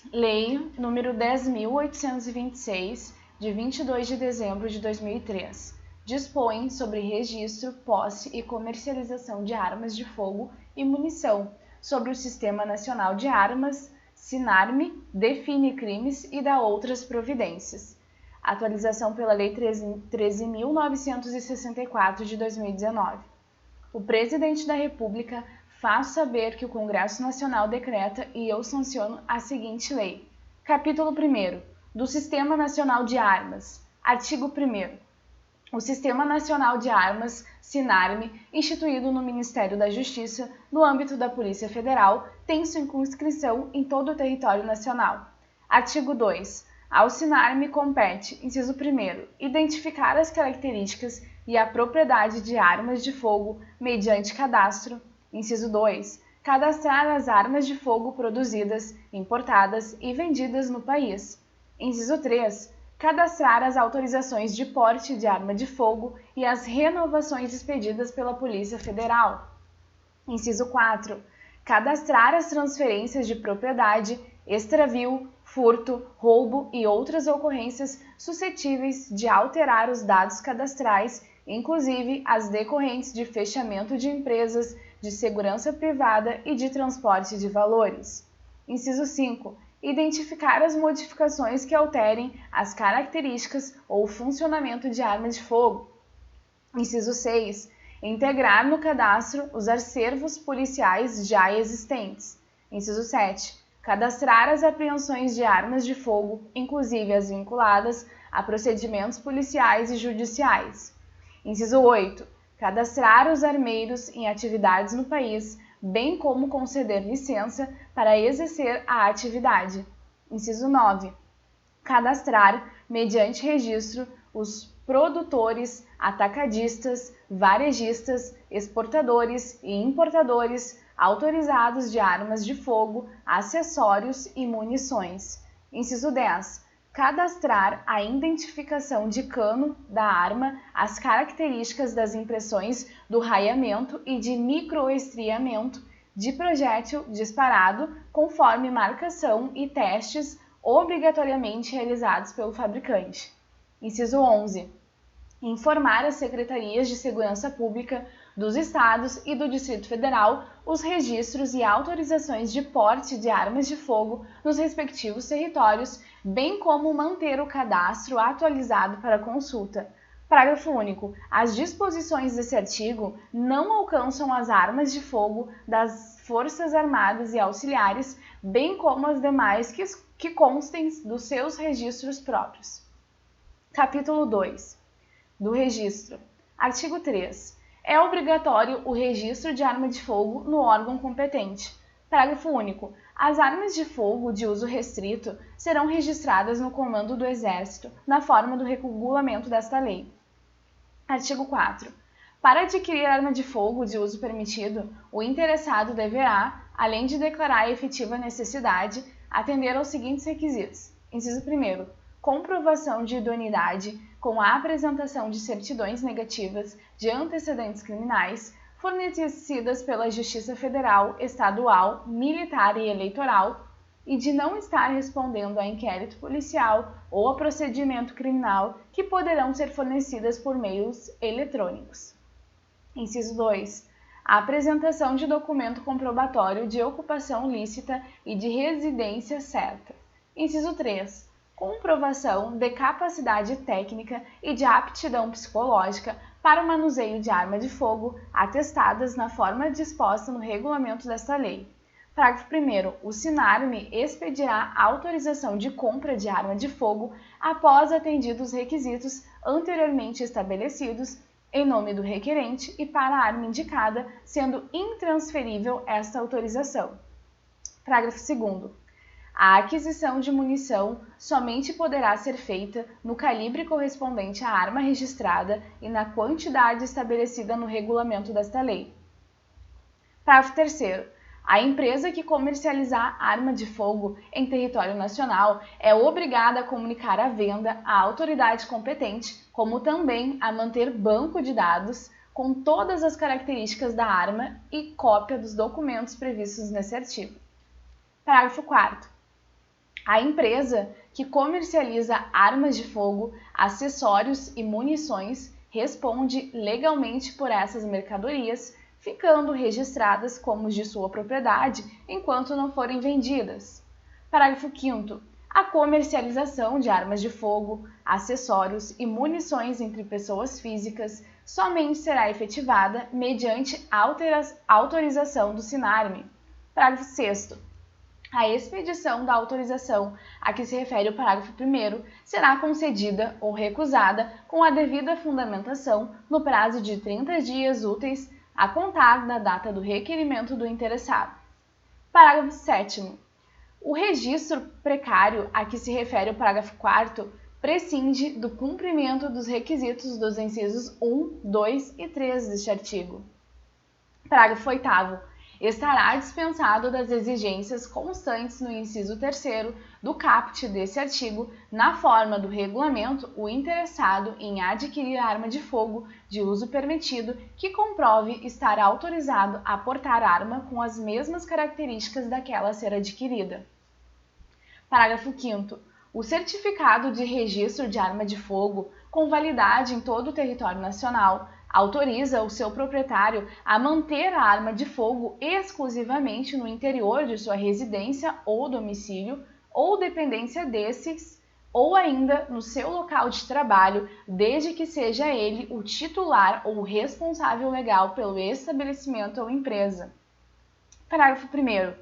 Lei nº 10.826, de 22 de dezembro de 2003, dispõe sobre registro, posse e comercialização de armas de fogo e munição, sobre o Sistema Nacional de Armas, SINARME, define crimes e dá outras providências. Atualização pela Lei 13.964 de 2019. O Presidente da República faz saber que o Congresso Nacional decreta e eu sanciono a seguinte lei. Capítulo 1º. Do Sistema Nacional de Armas. Artigo 1º. O Sistema Nacional de Armas, SINARME, instituído no Ministério da Justiça, no âmbito da Polícia Federal, tem sua inscrição em todo o território nacional. Artigo 2. Ao SINARME compete, inciso 1º, identificar as características e a propriedade de armas de fogo mediante cadastro. Inciso 2. Cadastrar as armas de fogo produzidas, importadas e vendidas no país. Inciso 3. Cadastrar as autorizações de porte de arma de fogo e as renovações expedidas pela Polícia Federal. Inciso 4. Cadastrar as transferências de propriedade, extravio, furto, roubo e outras ocorrências suscetíveis de alterar os dados cadastrais, inclusive as decorrentes de fechamento de empresas, de segurança privada e de transporte de valores. Inciso 5. Identificar as modificações que alterem as características ou funcionamento de armas de fogo. Inciso 6. Integrar no cadastro os acervos policiais já existentes. Inciso 7. Cadastrar as apreensões de armas de fogo, inclusive as vinculadas a procedimentos policiais e judiciais. Inciso 8. Cadastrar os armeiros em atividades no país, bem como conceder licença para exercer a atividade. Inciso 9. Cadastrar, mediante registro, os produtores, atacadistas, varejistas, exportadores e importadores autorizados de armas de fogo, acessórios e munições. Inciso 10. Cadastrar a identificação de cano da arma, as características das impressões do raiamento e de microestriamento de projétil disparado, conforme marcação e testes obrigatoriamente realizados pelo fabricante. Inciso 11. Informar as secretarias de segurança pública dos estados e do Distrito Federal os registros e autorizações de porte de armas de fogo nos respectivos territórios, bem como manter o cadastro atualizado para consulta. Parágrafo único. As disposições desse artigo não alcançam as armas de fogo das Forças Armadas e Auxiliares, bem como as demais que constem dos seus registros próprios. Capítulo 2. Do registro. Artigo 3. É obrigatório o registro de arma de fogo no órgão competente. Parágrafo único. As armas de fogo de uso restrito serão registradas no Comando do Exército, na forma do regulamento desta lei. Artigo 4. Para adquirir arma de fogo de uso permitido, o interessado deverá, além de declarar a efetiva necessidade, atender aos seguintes requisitos. Inciso 1º. Comprovação de idoneidade com a apresentação de certidões negativas de antecedentes criminais fornecidas pela Justiça Federal, Estadual, Militar e Eleitoral e de não estar respondendo a inquérito policial ou a procedimento criminal que poderão ser fornecidas por meios eletrônicos. Inciso 2. A apresentação de documento comprobatório de ocupação lícita e de residência certa. Inciso 3. Comprovação de capacidade técnica e de aptidão psicológica para o manuseio de arma de fogo, atestadas na forma disposta no regulamento desta lei. Parágrafo 1º. O SINARME expedirá autorização de compra de arma de fogo após atendidos os requisitos anteriormente estabelecidos em nome do requerente e para a arma indicada, sendo intransferível esta autorização. Parágrafo 2º. A aquisição de munição somente poderá ser feita no calibre correspondente à arma registrada e na quantidade estabelecida no regulamento desta lei. Parágrafo 3º. A empresa que comercializar arma de fogo em território nacional é obrigada a comunicar a venda à autoridade competente, como também a manter banco de dados com todas as características da arma e cópia dos documentos previstos nesse artigo. Parágrafo 4º. A empresa que comercializa armas de fogo, acessórios e munições responde legalmente por essas mercadorias, ficando registradas como de sua propriedade enquanto não forem vendidas. Parágrafo 5º. A comercialização de armas de fogo, acessórios e munições entre pessoas físicas somente será efetivada mediante autorização do SINARME. Parágrafo 6º. A expedição da autorização a que se refere o parágrafo 1º será concedida ou recusada com a devida fundamentação no prazo de 30 dias úteis a contar da data do requerimento do interessado. Parágrafo 7º. O registro precário a que se refere o parágrafo 4º prescinde do cumprimento dos requisitos dos incisos 1, 2 e 3 deste artigo. Parágrafo 8º. Estará dispensado das exigências constantes no inciso 3º do caput desse artigo, na forma do regulamento, o interessado em adquirir arma de fogo de uso permitido que comprove estar autorizado a portar arma com as mesmas características daquela a ser adquirida. Parágrafo 5º. O certificado de registro de arma de fogo, com validade em todo o território nacional, autoriza o seu proprietário a manter a arma de fogo exclusivamente no interior de sua residência ou domicílio ou dependência desses, ou ainda no seu local de trabalho, desde que seja ele o titular ou responsável legal pelo estabelecimento ou empresa. Parágrafo 1º.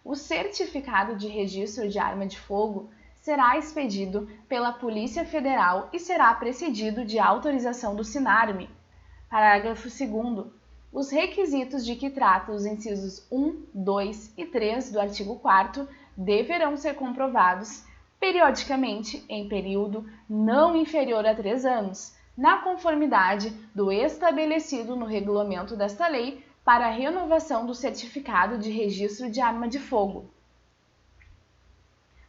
O certificado de registro de arma de fogo será expedido pela Polícia Federal e será precedido de autorização do SINARME. Parágrafo 2º. Os requisitos de que tratam os incisos 1, 2 e 3 do artigo 4º deverão ser comprovados periodicamente em período não inferior a 3 anos, na conformidade do estabelecido no regulamento desta lei para a renovação do certificado de registro de arma de fogo.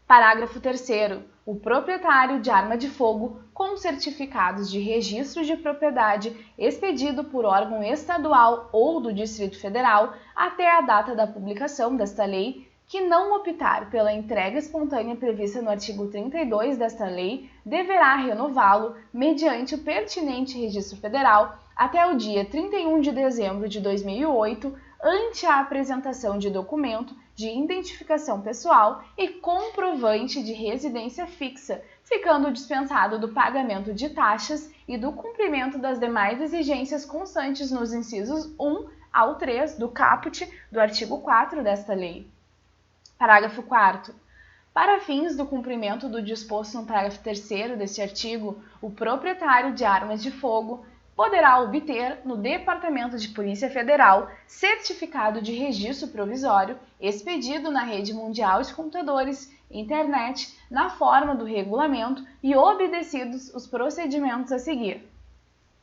Parágrafo 3º. O proprietário de arma de fogo com certificados de registro de propriedade expedido por órgão estadual ou do Distrito Federal até a data da publicação desta lei, que não optar pela entrega espontânea prevista no artigo 32 desta lei, deverá renová-lo mediante o pertinente registro federal até o dia 31 de dezembro de 2008, ante a apresentação de documento de identificação pessoal e comprovante de residência fixa, ficando dispensado do pagamento de taxas e do cumprimento das demais exigências constantes nos incisos 1 ao 3 do caput do artigo 4 desta lei. Parágrafo 4º. Para fins do cumprimento do disposto no parágrafo 3º deste artigo, o proprietário de armas de fogo poderá obter no Departamento de Polícia Federal certificado de registro provisório expedido na Rede Mundial de Computadores, Internet, na forma do regulamento e obedecidos os procedimentos a seguir.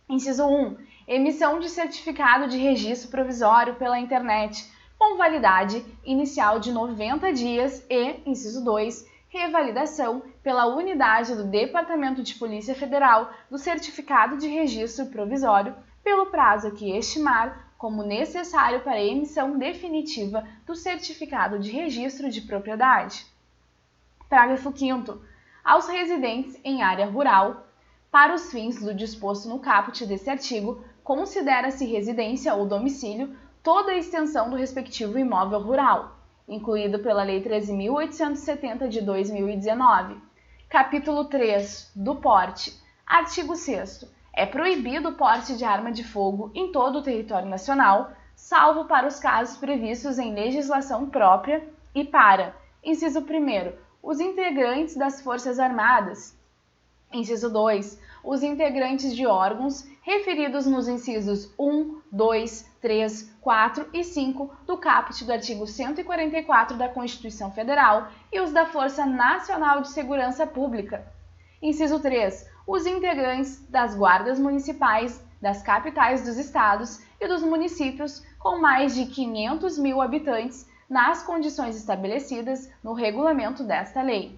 Inciso 1. Emissão de certificado de registro provisório pela internet, com validade inicial de 90 dias e, inciso 2, revalidação pela unidade do Departamento de Polícia Federal do certificado de registro provisório pelo prazo que estimar como necessário para a emissão definitiva do certificado de registro de propriedade. Parágrafo 5º. Aos residentes em área rural, para os fins do disposto no caput deste artigo, considera-se residência ou domicílio toda a extensão do respectivo imóvel rural, incluído pela Lei 13.870 de 2019. Capítulo 3. Do porte. Artigo 6º. É proibido o porte de arma de fogo em todo o território nacional, salvo para os casos previstos em legislação própria e para, inciso 1º, os integrantes das Forças Armadas. Inciso 2. Os integrantes de órgãos referidos nos incisos 1, 2, 3, 4 e 5 do caput do artigo 144 da Constituição Federal e os da Força Nacional de Segurança Pública. Inciso 3. Os integrantes das guardas municipais das capitais dos estados e dos municípios com mais de 500 mil habitantes nas condições estabelecidas no regulamento desta lei.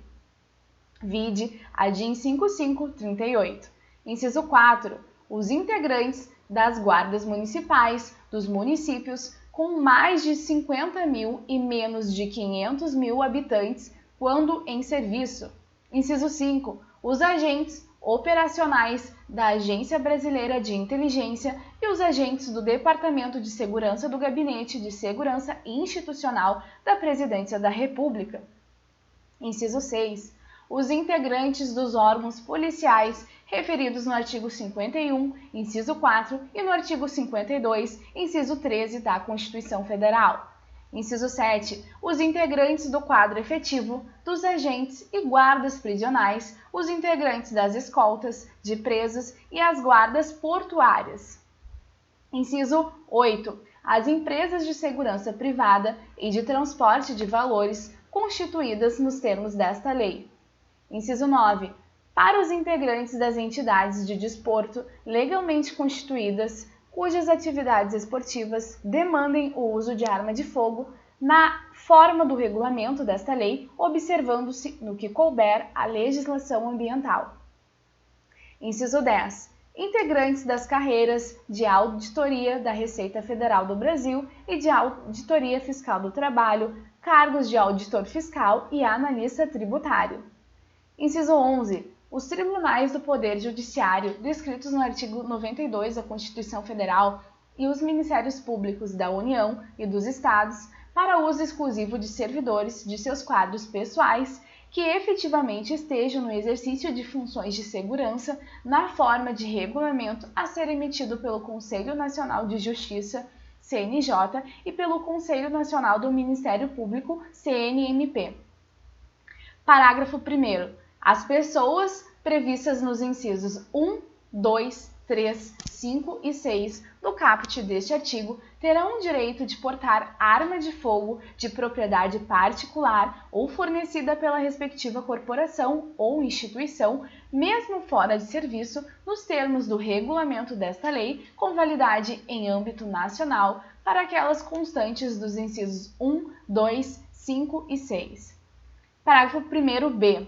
Vide a DIN 5538. Inciso 4. Os integrantes das guardas municipais dos municípios com mais de 50 mil e menos de 500 mil habitantes quando em serviço. Inciso 5. Os agentes operacionais da Agência Brasileira de Inteligência e os agentes do Departamento de Segurança do Gabinete de Segurança Institucional da Presidência da República. Inciso 6. Os integrantes dos órgãos policiais referidos no artigo 51, inciso 4 e no artigo 52, inciso 13 da Constituição Federal. Inciso 7. Os integrantes do quadro efetivo dos agentes e guardas prisionais, os integrantes das escoltas de presos e as guardas portuárias. Inciso 8. As empresas de segurança privada e de transporte de valores constituídas nos termos desta lei. Inciso 9. Para os integrantes das entidades de desporto legalmente constituídas, cujas atividades esportivas demandem o uso de arma de fogo, na forma do regulamento desta lei, observando-se no que couber a legislação ambiental. Inciso 10. Integrantes das carreiras de Auditoria da Receita Federal do Brasil e de Auditoria Fiscal do Trabalho, cargos de auditor fiscal e analista tributário. Inciso 11. Os tribunais do Poder Judiciário, descritos no artigo 92 da Constituição Federal, e os Ministérios Públicos da União e dos Estados, para uso exclusivo de servidores de seus quadros pessoais que efetivamente estejam no exercício de funções de segurança, na forma de regulamento a ser emitido pelo Conselho Nacional de Justiça, CNJ, e pelo Conselho Nacional do Ministério Público, CNMP. Parágrafo 1º. As pessoas previstas nos incisos 1, 2, 3, 5 e 6 do caput deste artigo terão o direito de portar arma de fogo de propriedade particular ou fornecida pela respectiva corporação ou instituição, mesmo fora de serviço, nos termos do regulamento desta lei, com validade em âmbito nacional para aquelas constantes dos incisos 1, 2, 5 e 6. Parágrafo 1º-B.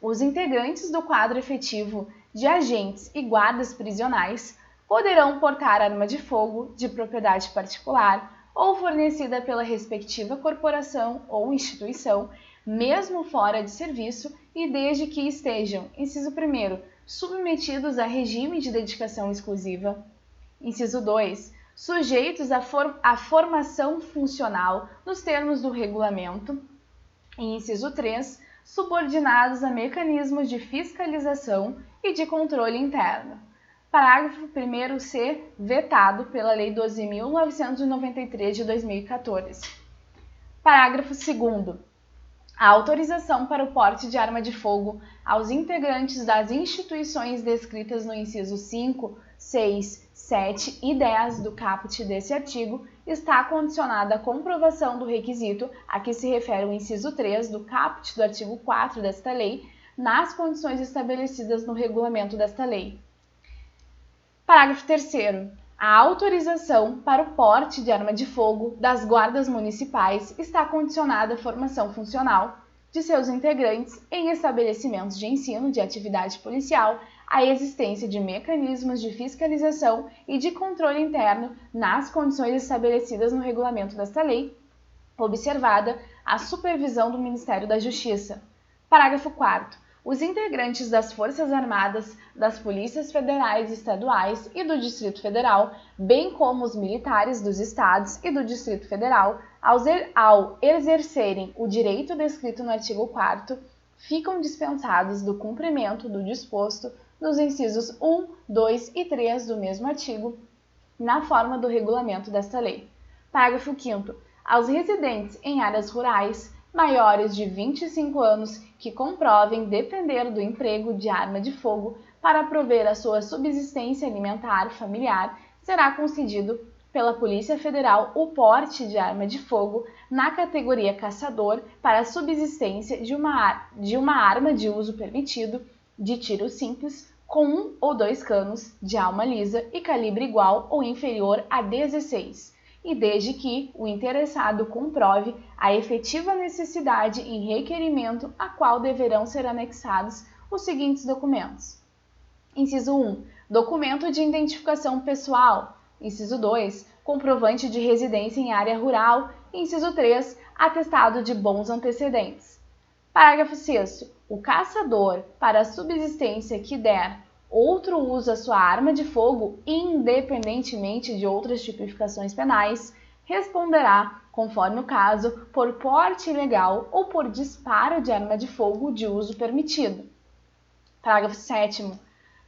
Os integrantes do quadro efetivo de agentes e guardas prisionais poderão portar arma de fogo de propriedade particular ou fornecida pela respectiva corporação ou instituição, mesmo fora de serviço e desde que estejam, inciso 1º, submetidos a regime de dedicação exclusiva, inciso 2, sujeitos à formação funcional nos termos do regulamento, e inciso 3, subordinados a mecanismos de fiscalização e de controle interno. Parágrafo 1º-C, vetado pela Lei 12.993 de 2014. Parágrafo 2º. A autorização para o porte de arma de fogo aos integrantes das instituições descritas no inciso 5, 6, 7 e 10 do caput desse artigo está condicionada à comprovação do requisito a que se refere o inciso 3 do caput do artigo 4 desta lei, nas condições estabelecidas no regulamento desta lei. Parágrafo 3º. A autorização para o porte de arma de fogo das guardas municipais está condicionada à formação funcional de seus integrantes em estabelecimentos de ensino de atividade policial, a existência de mecanismos de fiscalização e de controle interno nas condições estabelecidas no regulamento desta lei, observada a supervisão do Ministério da Justiça. Parágrafo 4º. Os integrantes das Forças Armadas, das Polícias Federais e Estaduais e do Distrito Federal, bem como os militares dos Estados e do Distrito Federal, ao exercerem o direito descrito no artigo 4º, ficam dispensados do cumprimento do disposto nos incisos 1, 2 e 3 do mesmo artigo, na forma do regulamento desta lei. Parágrafo 5º. Aos residentes em áreas rurais, maiores de 25 anos que comprovem depender do emprego de arma de fogo para prover a sua subsistência alimentar familiar, será concedido pela Polícia Federal o porte de arma de fogo na categoria caçador para a subsistência de uma arma de uso permitido de tiro simples com 1 ou 2 canos de alma lisa e calibre igual ou inferior a 16, e desde que o interessado comprove a efetiva necessidade em requerimento a qual deverão ser anexados os seguintes documentos. Inciso 1. Documento de identificação pessoal. Inciso 2. Comprovante de residência em área rural. Inciso 3. Atestado de bons antecedentes. Parágrafo 6º. O caçador, para a subsistência que der outro uso à sua arma de fogo, independentemente de outras tipificações penais, responderá, conforme o caso, por porte ilegal ou por disparo de arma de fogo de uso permitido. Parágrafo 7º.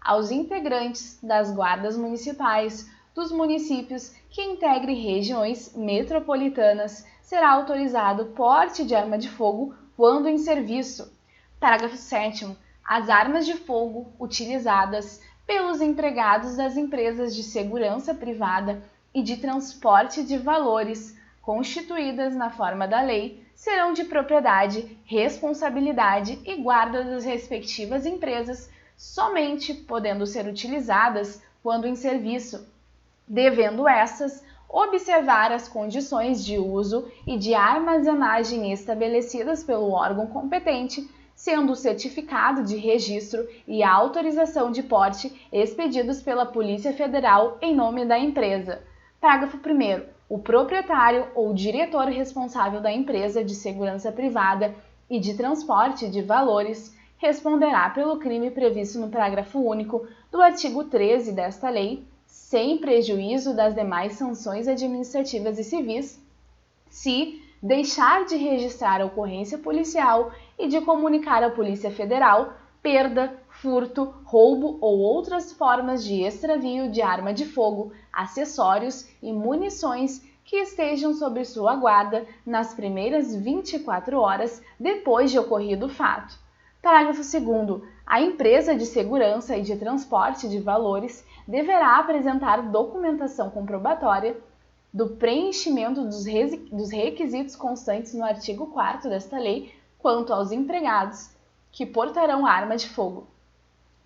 Aos integrantes das guardas municipais dos municípios que integrem regiões metropolitanas será autorizado porte de arma de fogo quando em serviço. Parágrafo 7º. As armas de fogo utilizadas pelos empregados das empresas de segurança privada e de transporte de valores constituídas na forma da lei serão de propriedade, responsabilidade e guarda das respectivas empresas, somente podendo ser utilizadas quando em serviço, devendo essas observar as condições de uso e de armazenagem estabelecidas pelo órgão competente, sendo o certificado de registro e a autorização de porte expedidos pela Polícia Federal em nome da empresa. Parágrafo 1º. O proprietário ou diretor responsável da empresa de segurança privada e de transporte de valores responderá pelo crime previsto no parágrafo único do artigo 13 desta lei, sem prejuízo das demais sanções administrativas e civis, se deixar de registrar a ocorrência policial e de comunicar à Polícia Federal perda, furto, roubo ou outras formas de extravio de arma de fogo, acessórios e munições que estejam sob sua guarda nas primeiras 24 horas depois de ocorrido o fato. Parágrafo 2º. A empresa de segurança e de transporte de valores deverá apresentar documentação comprobatória do preenchimento dos requisitos constantes no artigo 4º desta lei quanto aos empregados que portarão arma de fogo.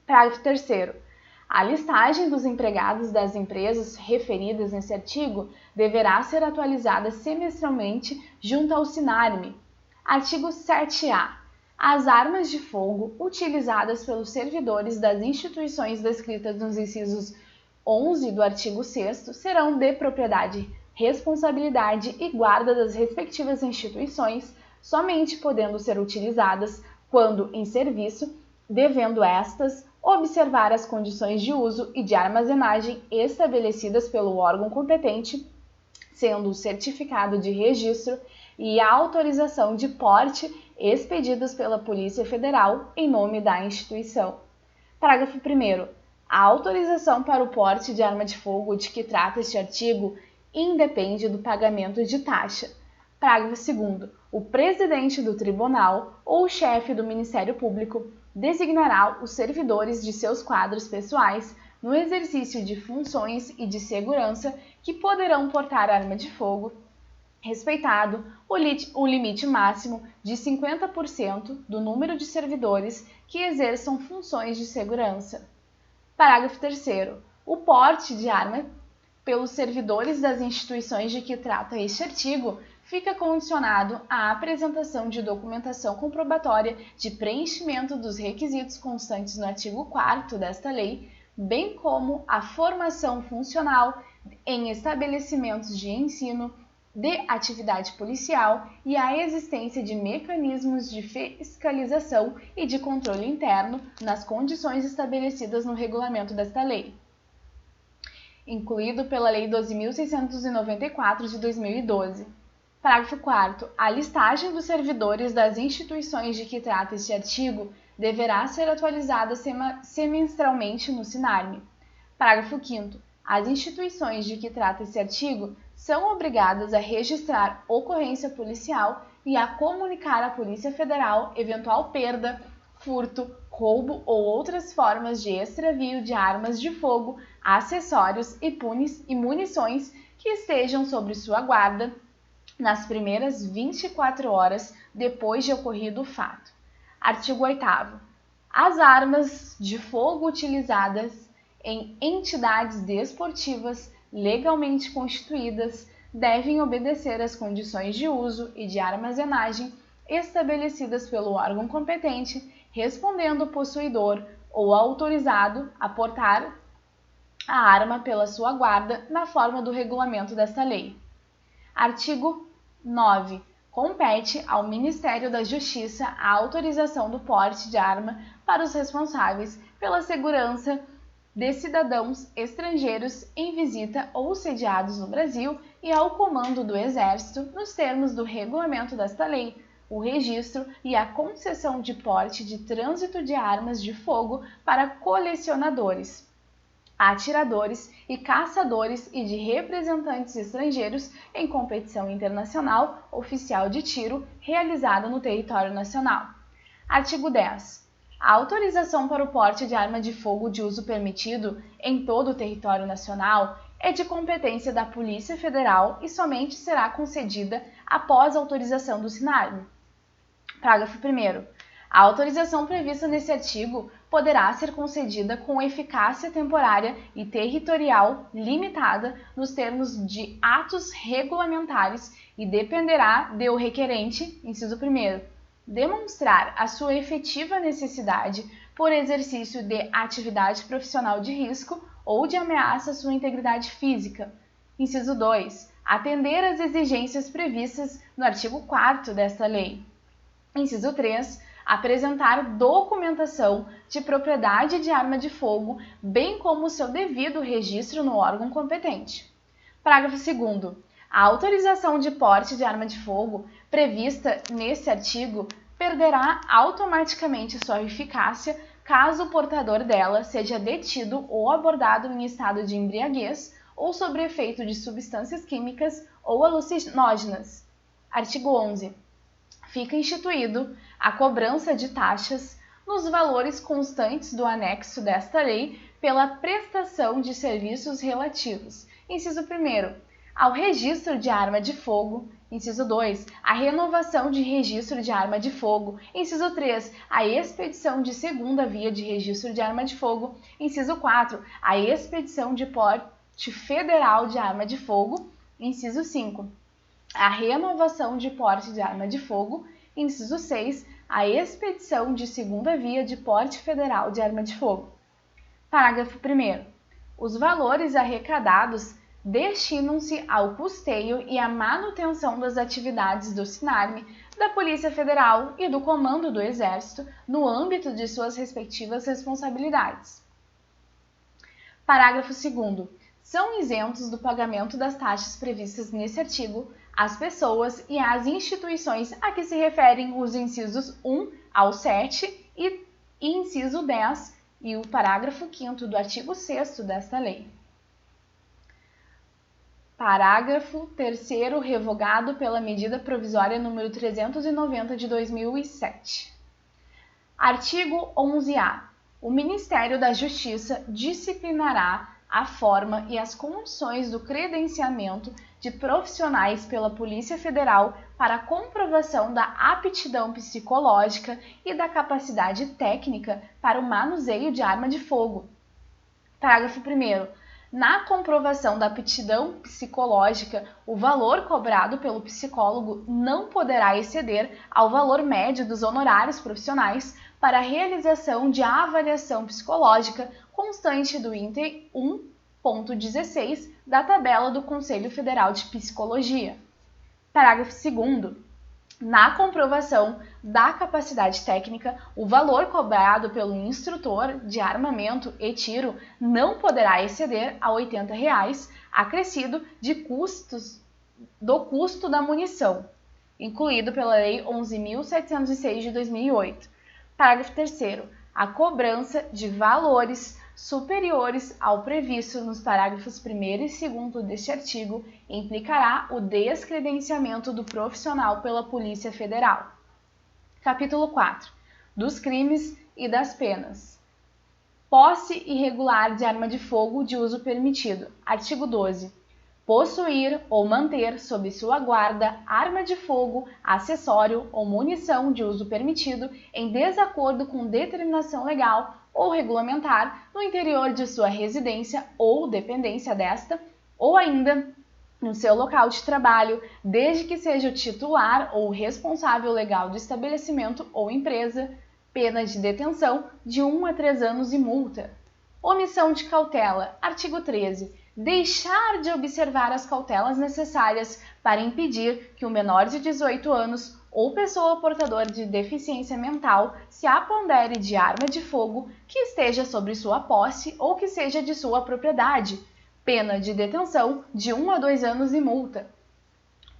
Parágrafo 3º. A listagem dos empregados das empresas referidas nesse artigo deverá ser atualizada semestralmente junto ao SINARME. Artigo 7A. As armas de fogo utilizadas pelos servidores das instituições descritas nos incisos 11 do artigo 6º serão de propriedade, responsabilidade e guarda das respectivas instituições, somente podendo ser utilizadas quando em serviço, devendo estas observar as condições de uso e de armazenagem estabelecidas pelo órgão competente, sendo o certificado de registro e a autorização de porte expedidos pela Polícia Federal em nome da instituição. Parágrafo 1º. A autorização para o porte de arma de fogo de que trata este artigo independe do pagamento de taxa. Parágrafo 2º. O presidente do tribunal ou o chefe do Ministério Público designará os servidores de seus quadros pessoais no exercício de funções e de segurança que poderão portar arma de fogo, respeitado o limite máximo de 50% do número de servidores que exerçam funções de segurança. Parágrafo 3º. O porte de arma pelos servidores das instituições de que trata este artigo fica condicionado à apresentação de documentação comprobatória de preenchimento dos requisitos constantes no artigo 4º desta lei, bem como a formação funcional em estabelecimentos de ensino, de atividade policial e a existência de mecanismos de fiscalização e de controle interno nas condições estabelecidas no regulamento desta lei, incluído pela Lei 12.694 de 2012. Parágrafo 4º. A listagem dos servidores das instituições de que trata este artigo deverá ser atualizada semestralmente no SINARME. Parágrafo 5º. As instituições de que trata este artigo são obrigadas a registrar ocorrência policial e a comunicar à Polícia Federal eventual perda, furto, roubo ou outras formas de extravio de armas de fogo, acessórios e munições que estejam sob sua guarda nas primeiras 24 horas depois de ocorrido o fato. Artigo 8º. As armas de fogo utilizadas em entidades desportivas legalmente constituídas devem obedecer às condições de uso e de armazenagem estabelecidas pelo órgão competente, respondendo o possuidor ou autorizado a portar a arma pela sua guarda na forma do regulamento desta lei. Artigo 9. Compete ao Ministério da Justiça a autorização do porte de arma para os responsáveis pela segurança de cidadãos estrangeiros em visita ou sediados no Brasil e ao comando do Exército, nos termos do regulamento desta lei, o registro e a concessão de porte de trânsito de armas de fogo para colecionadores, atiradores e caçadores e de representantes estrangeiros em competição internacional oficial de tiro realizada no território nacional. Artigo 10. A autorização para o porte de arma de fogo de uso permitido em todo o território nacional é de competência da Polícia Federal e somente será concedida após a autorização do SINARM. Parágrafo 1º. A autorização prevista nesse artigo poderá ser concedida com eficácia temporária e territorial limitada nos termos de atos regulamentares e dependerá de o requerente, inciso 1º, demonstrar a sua efetiva necessidade por exercício de atividade profissional de risco ou de ameaça à sua integridade física. Inciso 2. Atender às exigências previstas no artigo 4º desta lei. Inciso 3. Apresentar documentação de propriedade de arma de fogo, bem como o seu devido registro no órgão competente. Parágrafo 2º. A autorização de porte de arma de fogo prevista neste artigo perderá automaticamente sua eficácia caso o portador dela seja detido ou abordado em estado de embriaguez ou sob efeito de substâncias químicas ou alucinógenas. Artigo 11. Fica instituído a cobrança de taxas nos valores constantes do anexo desta lei pela prestação de serviços relativos. Inciso 1º, ao registro de arma de fogo. Inciso 2, a renovação de registro de arma de fogo. Inciso 3, a expedição de segunda via de registro de arma de fogo. Inciso 4, a expedição de porte federal de arma de fogo. Inciso 5, a renovação de porte de arma de fogo. Inciso 6, a expedição de segunda via de porte federal de arma de fogo. Parágrafo 1º. Os valores arrecadados destinam-se ao custeio e à manutenção das atividades do SINARM, da Polícia Federal e do Comando do Exército no âmbito de suas respectivas responsabilidades. Parágrafo 2º. São isentos do pagamento das taxas previstas nesse artigo as pessoas e as instituições a que se referem os incisos 1 ao 7 e inciso 10 e o parágrafo 5º do artigo 6º desta lei. Parágrafo 3º, revogado pela medida provisória número 390 de 2007. Artigo 11-A. O Ministério da Justiça disciplinará a forma e as condições do credenciamento de profissionais pela Polícia Federal para comprovação da aptidão psicológica e da capacidade técnica para o manuseio de arma de fogo. Parágrafo 1º. Na comprovação da aptidão psicológica, o valor cobrado pelo psicólogo não poderá exceder ao valor médio dos honorários profissionais para a realização de avaliação psicológica constante do item 1.16 da tabela do Conselho Federal de Psicologia. Parágrafo 2º. Na comprovação da capacidade técnica, o valor cobrado pelo instrutor de armamento e tiro não poderá exceder a R$ 80, acrescido do custo da munição, incluído pela Lei 11.706 de 2008. Parágrafo 3º. A cobrança de valores superiores ao previsto nos parágrafos 1º e 2º deste artigo implicará o descredenciamento do profissional pela Polícia Federal. Capítulo 4. Dos crimes e das penas. Posse irregular de arma de fogo de uso permitido. Artigo 12. Possuir ou manter sob sua guarda arma de fogo, acessório ou munição de uso permitido em desacordo com determinação legal ou regulamentar no interior de sua residência ou dependência desta, ou ainda no seu local de trabalho, desde que seja o titular ou responsável legal do estabelecimento ou empresa, pena de detenção de 1 a 3 anos e multa. Omissão de cautela. Artigo 13. Deixar de observar as cautelas necessárias para impedir que o menor de 18 anos ou pessoa portadora de deficiência mental se apodere de arma de fogo que esteja sobre sua posse ou que seja de sua propriedade, pena de detenção de 1 a 2 anos e multa.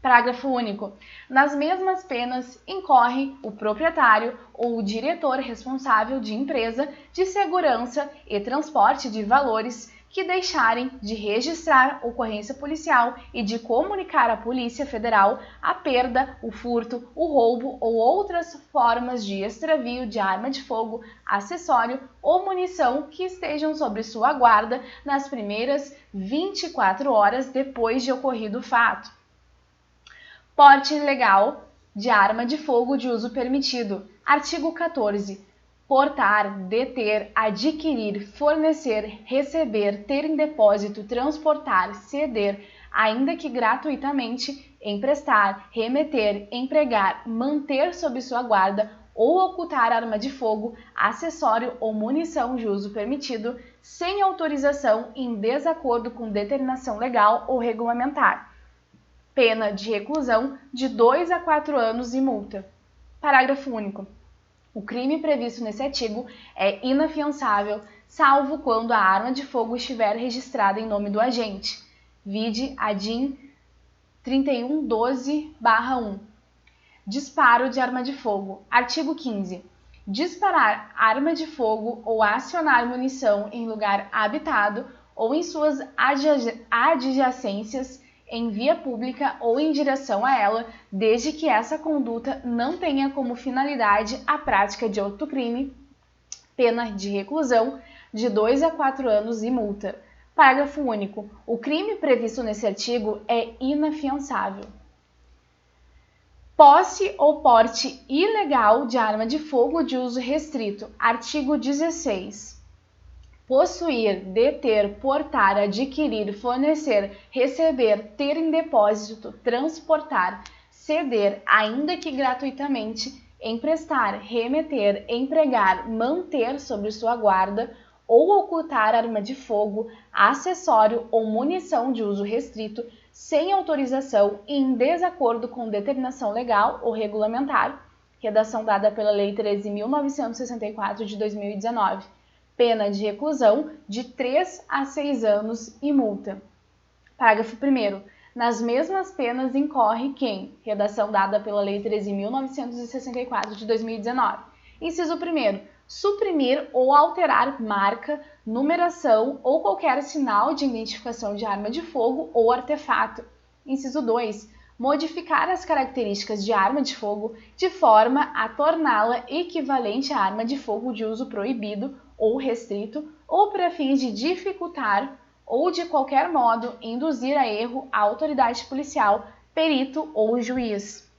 Parágrafo único. Nas mesmas penas incorre o proprietário ou o diretor responsável de empresa de segurança e transporte de valores que deixarem de registrar ocorrência policial e de comunicar à Polícia Federal a perda, o furto, o roubo ou outras formas de extravio de arma de fogo, acessório ou munição que estejam sob sua guarda nas primeiras 24 horas depois de ocorrido o fato. Porte ilegal de arma de fogo de uso permitido. Artigo 14. Portar, deter, adquirir, fornecer, receber, ter em depósito, transportar, ceder, ainda que gratuitamente, emprestar, remeter, empregar, manter sob sua guarda ou ocultar arma de fogo, acessório ou munição de uso permitido, sem autorização em desacordo com determinação legal ou regulamentar. Pena de reclusão de 2 a 4 anos e multa. Parágrafo único. O crime previsto nesse artigo é inafiançável, salvo quando a arma de fogo estiver registrada em nome do agente. Vide ADIM 3112/1. Disparo de arma de fogo. Artigo 15. Disparar arma de fogo ou acionar munição em lugar habitado ou em suas adjacências em via pública ou em direção a ela, desde que essa conduta não tenha como finalidade a prática de outro crime, pena de reclusão de 2 a 4 anos e multa. Parágrafo único. O crime previsto nesse artigo é inafiançável. Posse ou porte ilegal de arma de fogo de uso restrito. Artigo 16. Possuir, deter, portar, adquirir, fornecer, receber, ter em depósito, transportar, ceder, ainda que gratuitamente, emprestar, remeter, empregar, manter sob sua guarda ou ocultar arma de fogo, acessório ou munição de uso restrito, sem autorização e em desacordo com determinação legal ou regulamentar, redação dada pela Lei 13.964 de 2019. Pena de reclusão de 3 a 6 anos e multa. Parágrafo 1º. Nas mesmas penas incorre quem? Redação dada pela Lei 13.964 de 2019. Inciso 1º. Suprimir ou alterar marca, numeração ou qualquer sinal de identificação de arma de fogo ou artefato. Inciso 2. Modificar as características de arma de fogo de forma a torná-la equivalente à arma de fogo de uso proibido ou restrito, ou para fins de dificultar ou de qualquer modo induzir a erro a autoridade policial, perito ou juiz.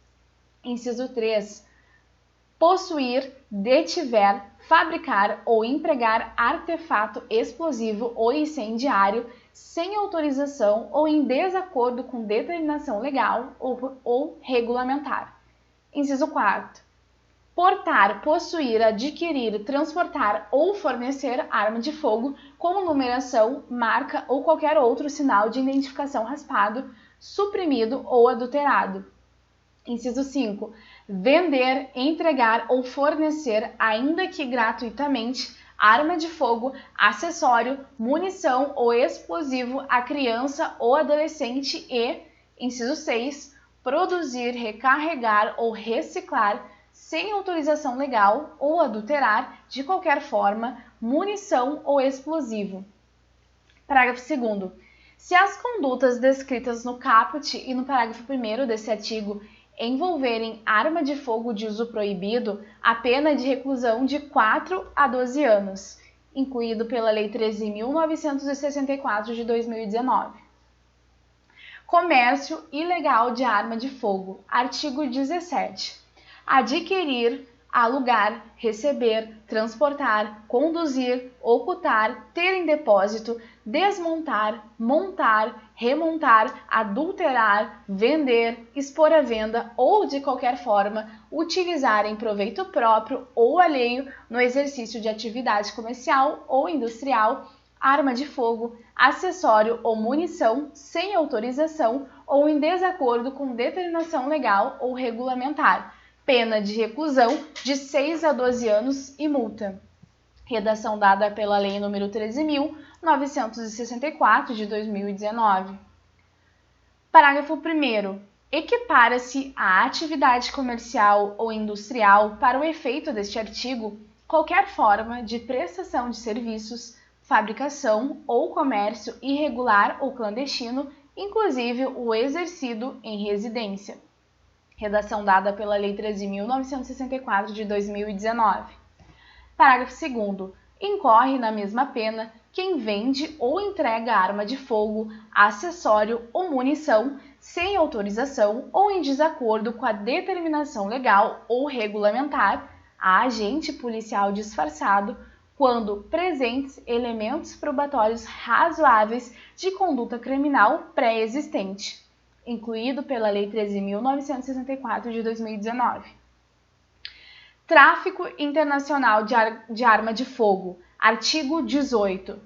Inciso 3. Possuir, detiver, fabricar ou empregar artefato explosivo ou incendiário sem autorização ou em desacordo com determinação legal ou regulamentar. Inciso 4. Portar, possuir, adquirir, transportar ou fornecer arma de fogo com numeração, marca ou qualquer outro sinal de identificação raspado, suprimido ou adulterado. Inciso 5. Vender, entregar ou fornecer, ainda que gratuitamente, arma de fogo, acessório, munição ou explosivo a criança ou adolescente e, inciso 6, produzir, recarregar ou reciclar sem autorização legal ou adulterar, de qualquer forma, munição ou explosivo. Parágrafo 2º. Se as condutas descritas no caput e no parágrafo 1º desse artigo envolverem arma de fogo de uso proibido, a pena de reclusão de 4 a 12 anos, incluído pela Lei 13.964 de 2019. Comércio ilegal de arma de fogo. Artigo 17. Adquirir, alugar, receber, transportar, conduzir, ocultar, ter em depósito, desmontar, montar, remontar, adulterar, vender, expor à venda ou, de qualquer forma, utilizar em proveito próprio ou alheio no exercício de atividade comercial ou industrial, arma de fogo, acessório ou munição sem autorização ou em desacordo com determinação legal ou regulamentar, pena de reclusão de 6 a 12 anos e multa. Redação dada pela Lei nº 13.964, de 2019. Parágrafo 1º. Equipara-se à atividade comercial ou industrial, para o efeito deste artigo, qualquer forma de prestação de serviços, fabricação ou comércio irregular ou clandestino, inclusive o exercido em residência. Redação dada pela Lei 13.964, de 2019. Parágrafo 2º. Incorre na mesma pena quem vende ou entrega arma de fogo, acessório ou munição sem autorização ou em desacordo com a determinação legal ou regulamentar a agente policial disfarçado, quando presentes elementos probatórios razoáveis de conduta criminal pré-existente, incluído pela Lei 13.964, de 2019. Tráfico internacional de arma de fogo. Artigo 18.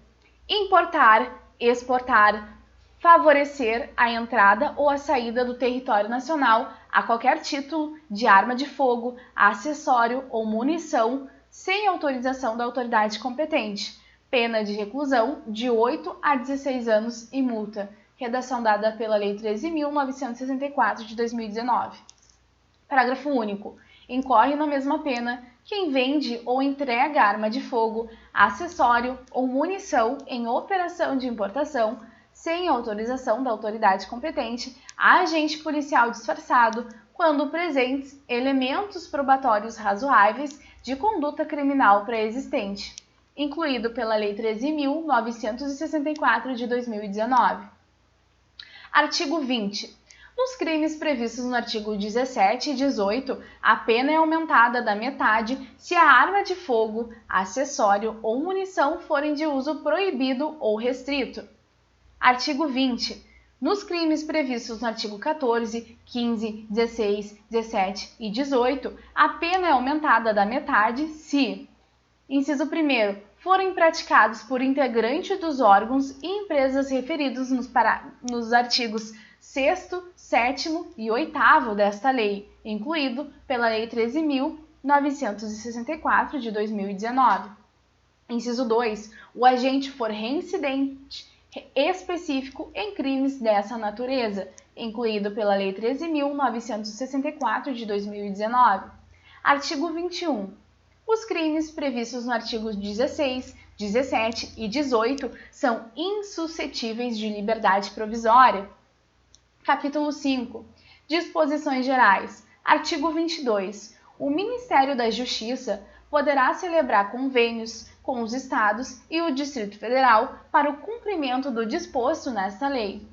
Importar, exportar, favorecer a entrada ou a saída do território nacional a qualquer título de arma de fogo, acessório ou munição sem autorização da autoridade competente. Pena de reclusão de 8 a 16 anos e multa. Redação dada pela Lei 13.964, de 2019. Parágrafo único. Incorre na mesma pena quem vende ou entrega arma de fogo, acessório ou munição em operação de importação sem autorização da autoridade competente a agente policial disfarçado, quando presentes elementos probatórios razoáveis de conduta criminal pré-existente, incluído pela Lei 13.964, de 2019. Artigo 20. Nos crimes previstos no artigo 17 e 18, a pena é aumentada da metade se a arma de fogo, acessório ou munição forem de uso proibido ou restrito. Artigo 20. Nos crimes previstos no artigo 14, 15, 16, 17 e 18, a pena é aumentada da metade se: inciso 1º, forem praticados por integrantes dos órgãos e empresas referidos nos artigos 6º, 7º e 8º desta lei, incluído pela Lei 13.964, de 2019. Inciso 2. O agente for reincidente específico em crimes dessa natureza, incluído pela Lei 13.964, de 2019. Artigo 21. Os crimes previstos no artigo 16, 17 e 18 são insuscetíveis de liberdade provisória. Capítulo 5. Disposições gerais. Artigo 22. O Ministério da Justiça poderá celebrar convênios com os Estados e o Distrito Federal para o cumprimento do disposto nesta lei.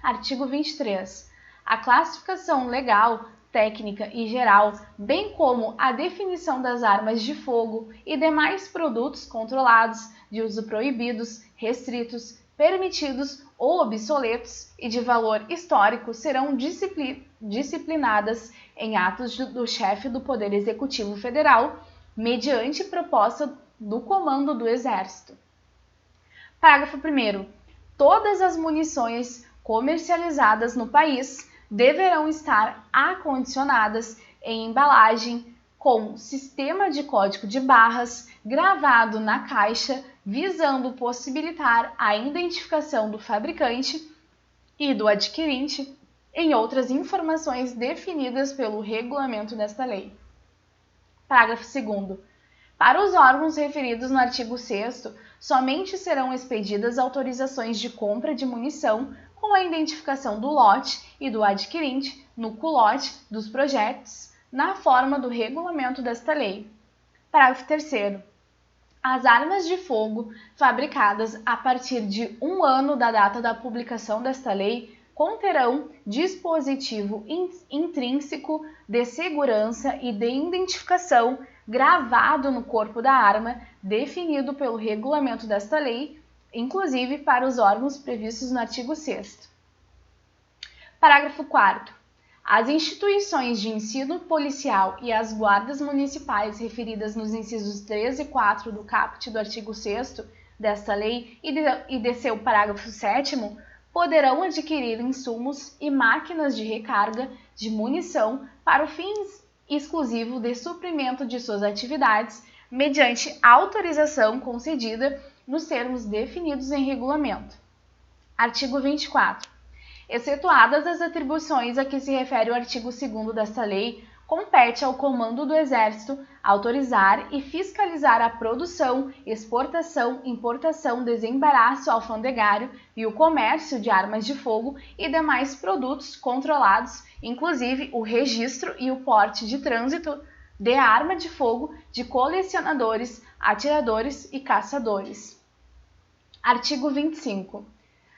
Artigo 23. A classificação legal, técnica e geral, bem como a definição das armas de fogo e demais produtos controlados, de uso proibidos, restritos, permitidos ou obsoletos e de valor histórico serão disciplinadas em atos do chefe do Poder Executivo Federal, mediante proposta do Comando do Exército. Parágrafo 1º. Todas as munições comercializadas no país deverão estar acondicionadas em embalagem com sistema de código de barras gravado na caixa, visando possibilitar a identificação do fabricante e do adquirente em outras informações definidas pelo regulamento desta lei. Parágrafo 2º. Para os órgãos referidos no artigo 6º, somente serão expedidas autorizações de compra de munição com a identificação do lote e do adquirente no culote dos projetos, na forma do regulamento desta lei. Parágrafo 3º. As armas de fogo fabricadas a partir de 1 ano da data da publicação desta lei conterão dispositivo intrínseco de segurança e de identificação gravado no corpo da arma, definido pelo regulamento desta lei, inclusive para os órgãos previstos no artigo 6º. Parágrafo 4º. As instituições de ensino policial e as guardas municipais referidas nos incisos 3 e 4 do caput do artigo 6º desta lei e de seu parágrafo 7º poderão adquirir insumos e máquinas de recarga de munição para o fim exclusivo de suprimento de suas atividades, mediante autorização concedida nos termos definidos em regulamento. Artigo 24. Excetuadas as atribuições a que se refere o artigo 2º desta lei, compete ao Comando do Exército autorizar e fiscalizar a produção, exportação, importação, desembaraço alfandegário e o comércio de armas de fogo e demais produtos controlados, inclusive o registro e o porte de trânsito de arma de fogo de colecionadores, atiradores e caçadores. Artigo 25.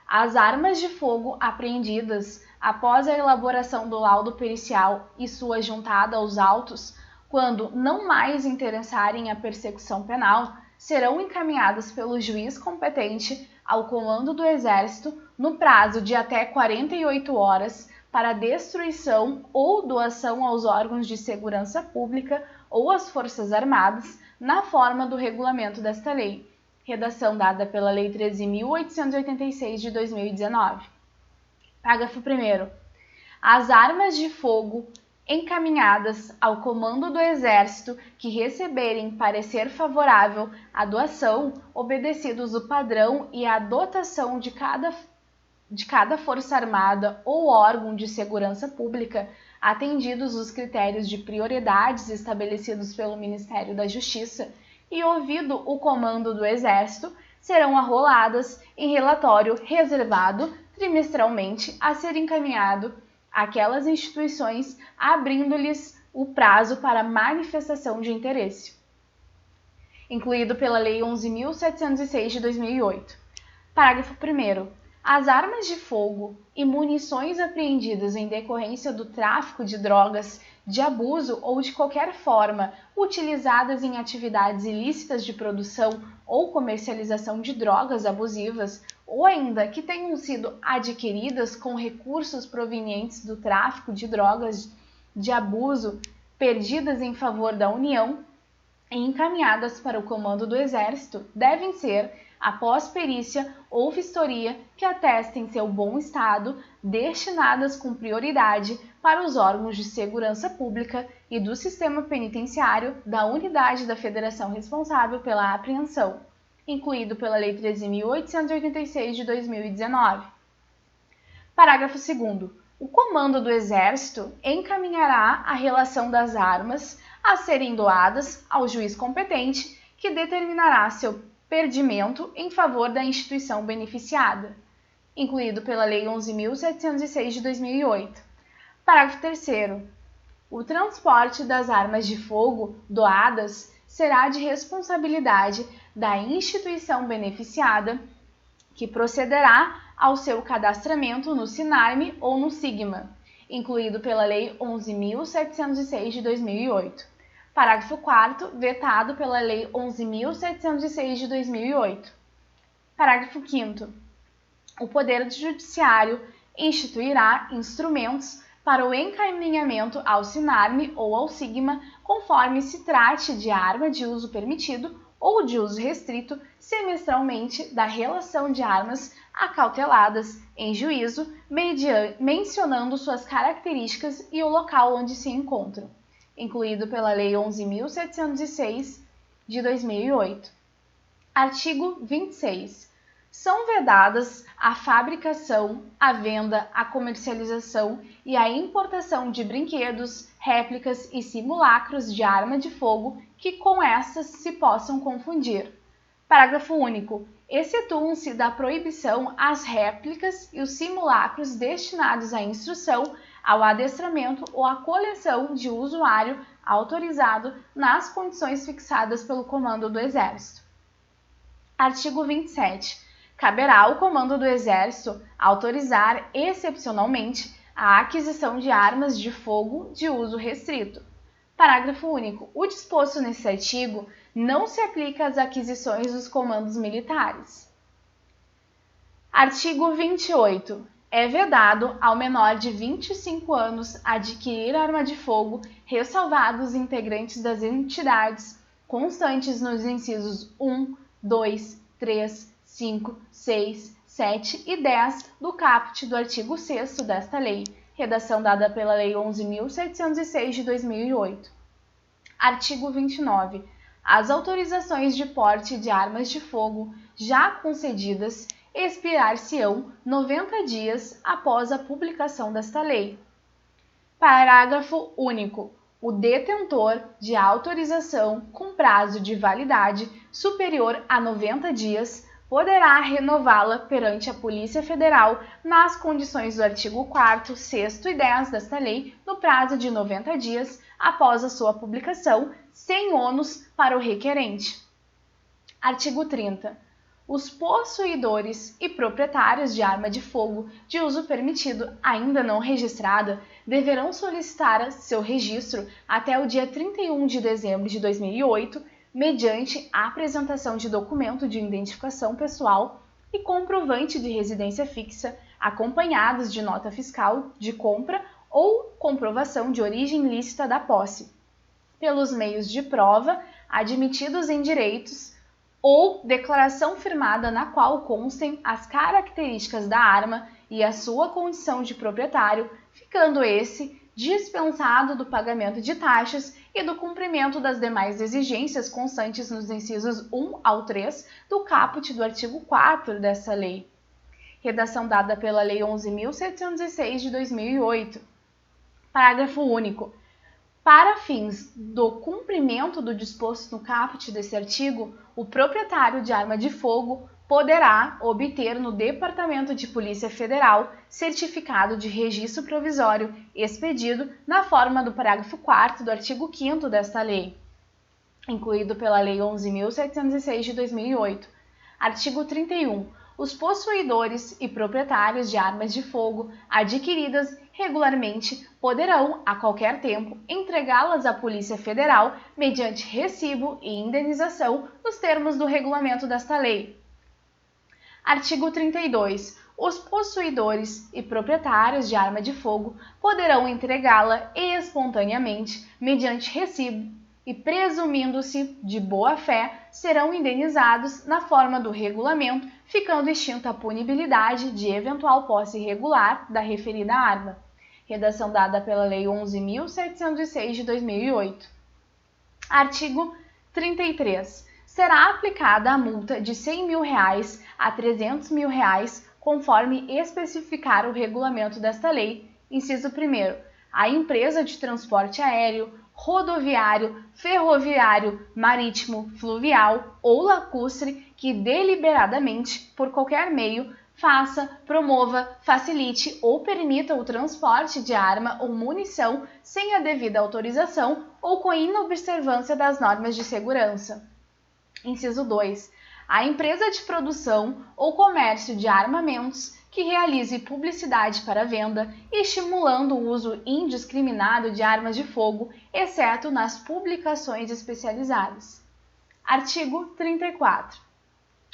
As armas de fogo apreendidas após a elaboração do laudo pericial e sua juntada aos autos, quando não mais interessarem a persecução penal, serão encaminhadas pelo juiz competente ao Comando do Exército no prazo de até 48 horas para destruição ou doação aos órgãos de segurança pública ou às Forças Armadas, na forma do regulamento desta lei. Redação dada pela Lei 13.886 de 2019. Parágrafo 1º. As armas de fogo encaminhadas ao Comando do Exército que receberem parecer favorável à doação, obedecidos o padrão e a dotação de cada Força Armada ou órgão de segurança pública, atendidos os critérios de prioridades estabelecidos pelo Ministério da Justiça, e ouvido o Comando do Exército, serão arroladas em relatório reservado trimestralmente a ser encaminhado àquelas instituições, abrindo-lhes o prazo para manifestação de interesse, incluído pela Lei 11.706 de 2008. Parágrafo 1º. As armas de fogo e munições apreendidas em decorrência do tráfico de drogas, de abuso ou de qualquer forma utilizadas em atividades ilícitas de produção ou comercialização de drogas abusivas, ou ainda que tenham sido adquiridas com recursos provenientes do tráfico de drogas de abuso, perdidas em favor da União e encaminhadas para o Comando do Exército, devem ser, após perícia ou vistoria que atestem seu bom estado, destinadas com prioridade para os órgãos de segurança pública e do sistema penitenciário da unidade da federação responsável pela apreensão, incluído pela Lei 13.886 de 2019. Parágrafo 2º. O Comando do Exército encaminhará a relação das armas a serem doadas ao juiz competente, que determinará seu perdimento em favor da instituição beneficiada, incluído pela Lei 11.706 de 2008. Parágrafo 3º. O transporte das armas de fogo doadas será de responsabilidade da instituição beneficiada, que procederá ao seu cadastramento no SINARME ou no SIGMA, incluído pela Lei 11.706 de 2008. Parágrafo 4º, vetado pela Lei 11.706 de 2008. Parágrafo 5º. O Poder Judiciário instituirá instrumentos para o encaminhamento ao SINARME ou ao SIGMA, conforme se trate de arma de uso permitido ou de uso restrito, semestralmente da relação de armas acauteladas em juízo, mencionando suas características e o local onde se encontram, incluído pela Lei 11.706 de 2008. Artigo 26. São vedadas a fabricação, a venda, a comercialização e a importação de brinquedos, réplicas e simulacros de arma de fogo que com estas se possam confundir. Parágrafo único. Excetuam-se da proibição as réplicas e os simulacros destinados à instrução, ao adestramento ou à coleção de usuário autorizado nas condições fixadas pelo Comando do Exército. Artigo 27. Caberá ao Comando do Exército autorizar excepcionalmente a aquisição de armas de fogo de uso restrito. Parágrafo único. O disposto nesse artigo não se aplica às aquisições dos comandos militares. Artigo 28. É vedado ao menor de 25 anos adquirir arma de fogo, ressalvados os integrantes das entidades constantes nos incisos 1, 2, 3, 5, 6, 7 e 10 do caput do artigo 6º desta lei, redação dada pela Lei 11.706 de 2008. Artigo 29. As autorizações de porte de armas de fogo já concedidas expirar-se-ão 90 dias após a publicação desta lei. Parágrafo único. O detentor de autorização com prazo de validade superior a 90 dias poderá renová-la perante a Polícia Federal nas condições do artigo 4º, 6º e 10 desta lei, no prazo de 90 dias após a sua publicação, sem ônus para o requerente. Artigo 30. Os possuidores e proprietários de arma de fogo de uso permitido ainda não registrada deverão solicitar seu registro até o dia 31 de dezembro de 2008, mediante a apresentação de documento de identificação pessoal e comprovante de residência fixa, acompanhados de nota fiscal de compra ou comprovação de origem lícita da posse, pelos meios de prova admitidos em direitos ou declaração firmada na qual constem as características da arma e a sua condição de proprietário, ficando esse dispensado do pagamento de taxas e do cumprimento das demais exigências constantes nos incisos 1 ao 3 do caput do artigo 4º dessa lei. Redação dada pela Lei 11.706 de 2008. Parágrafo único. Para fins do cumprimento do disposto no caput desse artigo, o proprietário de arma de fogo poderá obter no Departamento de Polícia Federal certificado de registro provisório expedido na forma do parágrafo 4º do artigo 5º desta lei, incluído pela Lei 11.706 de 2008. Artigo 31. Os possuidores e proprietários de armas de fogo adquiridas regularmente poderão, a qualquer tempo, entregá-las à Polícia Federal mediante recibo e indenização nos termos do regulamento desta lei. Artigo 32. Os possuidores e proprietários de arma de fogo poderão entregá-la espontaneamente mediante recibo e, presumindo-se de boa-fé, serão indenizados na forma do regulamento, ficando extinta a punibilidade de eventual posse irregular da referida arma. Redação dada pela Lei 11.706 de 2008. Artigo 33. Será aplicada a multa de R$ 100 mil a R$ 300 mil, conforme especificar o regulamento desta lei. Inciso 1º. A empresa de transporte aéreo, rodoviário, ferroviário, marítimo, fluvial ou lacustre que deliberadamente, por qualquer meio, faça, promova, facilite ou permita o transporte de arma ou munição sem a devida autorização ou com inobservância das normas de segurança. Inciso 2. A empresa de produção ou comércio de armamentos que realize publicidade para venda, estimulando o uso indiscriminado de armas de fogo, exceto nas publicações especializadas. Artigo 34.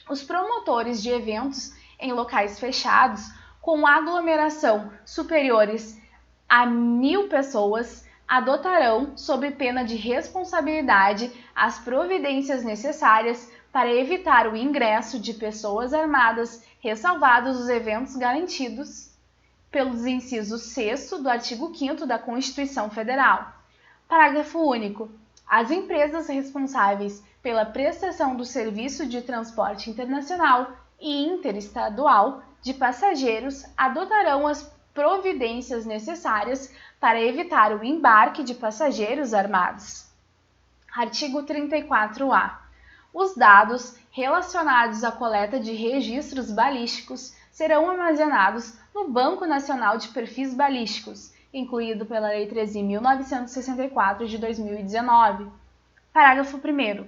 Os promotores de eventos em locais fechados com aglomeração superiores a 1.000 pessoas adotarão, sob pena de responsabilidade, as providências necessárias para evitar o ingresso de pessoas armadas, ressalvados os eventos garantidos pelos incisos 6º do artigo 5º da Constituição Federal. Parágrafo único. As empresas responsáveis pela prestação do serviço de transporte internacional e interestadual de passageiros adotarão as providências necessárias para evitar o embarque de passageiros armados. Artigo 34-A. Os dados relacionados à coleta de registros balísticos serão armazenados no Banco Nacional de Perfis Balísticos, incluído pela Lei 13.964 de 2019. Parágrafo 1º.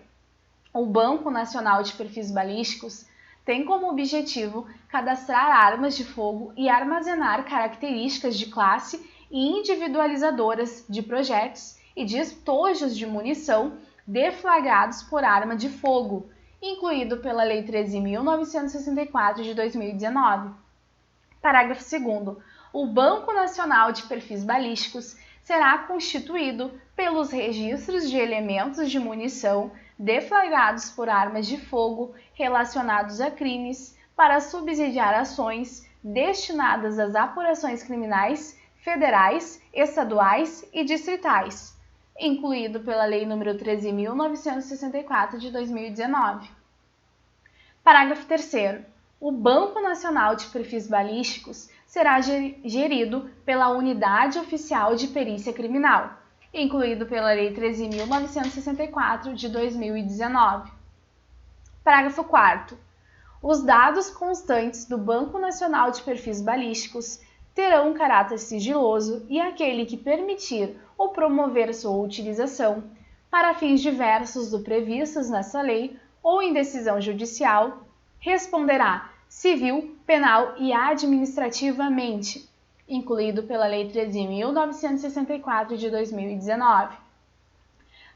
O Banco Nacional de Perfis Balísticos tem como objetivo cadastrar armas de fogo e armazenar características de classe e individualizadoras de projéteis e de estojos de munição deflagrados por arma de fogo, incluído pela Lei 13.964 de 2019. Parágrafo 2º. O Banco Nacional de Perfis Balísticos será constituído pelos registros de elementos de munição deflagrados por armas de fogo relacionados a crimes, para subsidiar ações destinadas às apurações criminais federais, estaduais e distritais, incluído pela Lei nº 13.964 de 2019. Parágrafo 3º. O Banco Nacional de Perfis Balísticos será gerido pela Unidade Oficial de Perícia Criminal, incluído pela Lei 13.964 de 2019. Parágrafo 4º. Os dados constantes do Banco Nacional de Perfis Balísticos terão caráter sigiloso e aquele que permitir ou promover sua utilização para fins diversos do previstos nessa lei ou em decisão judicial responderá civil, penal e administrativamente, incluído pela Lei 13.964 de 2019.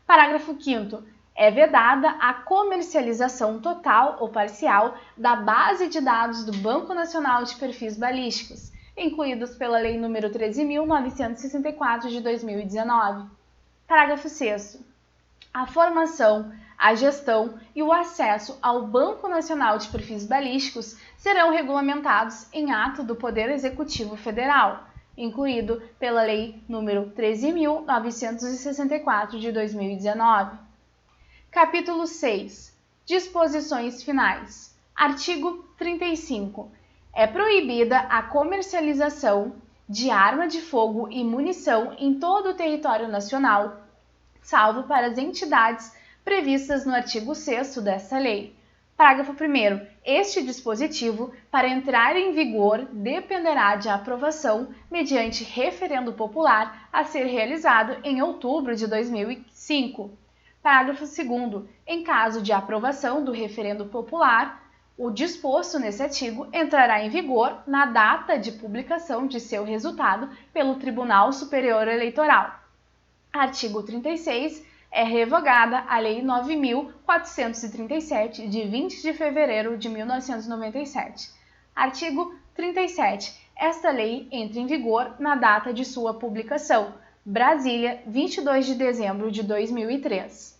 Parágrafo 5º. É vedada a comercialização total ou parcial da base de dados do Banco Nacional de Perfis Balísticos, incluídos pela Lei nº 13.964 de 2019. Parágrafo 6º. A formação, a gestão e o acesso ao Banco Nacional de Perfis Balísticos serão regulamentados em ato do Poder Executivo Federal, incluído pela Lei nº 13.964 de 2019. Capítulo 6. Disposições finais. Artigo 35. É proibida a comercialização de arma de fogo e munição em todo o território nacional, salvo para as entidades previstas no artigo 6º desta lei. Parágrafo 1º. Este dispositivo, para entrar em vigor, dependerá de aprovação mediante referendo popular a ser realizado em outubro de 2005. Parágrafo 2º. Em caso de aprovação do referendo popular, o disposto nesse artigo entrará em vigor na data de publicação de seu resultado pelo Tribunal Superior Eleitoral. Artigo 36. É revogada a Lei 9.437, de 20 de fevereiro de 1997. Artigo 37. Esta lei entra em vigor na data de sua publicação. Brasília, 22 de dezembro de 2003.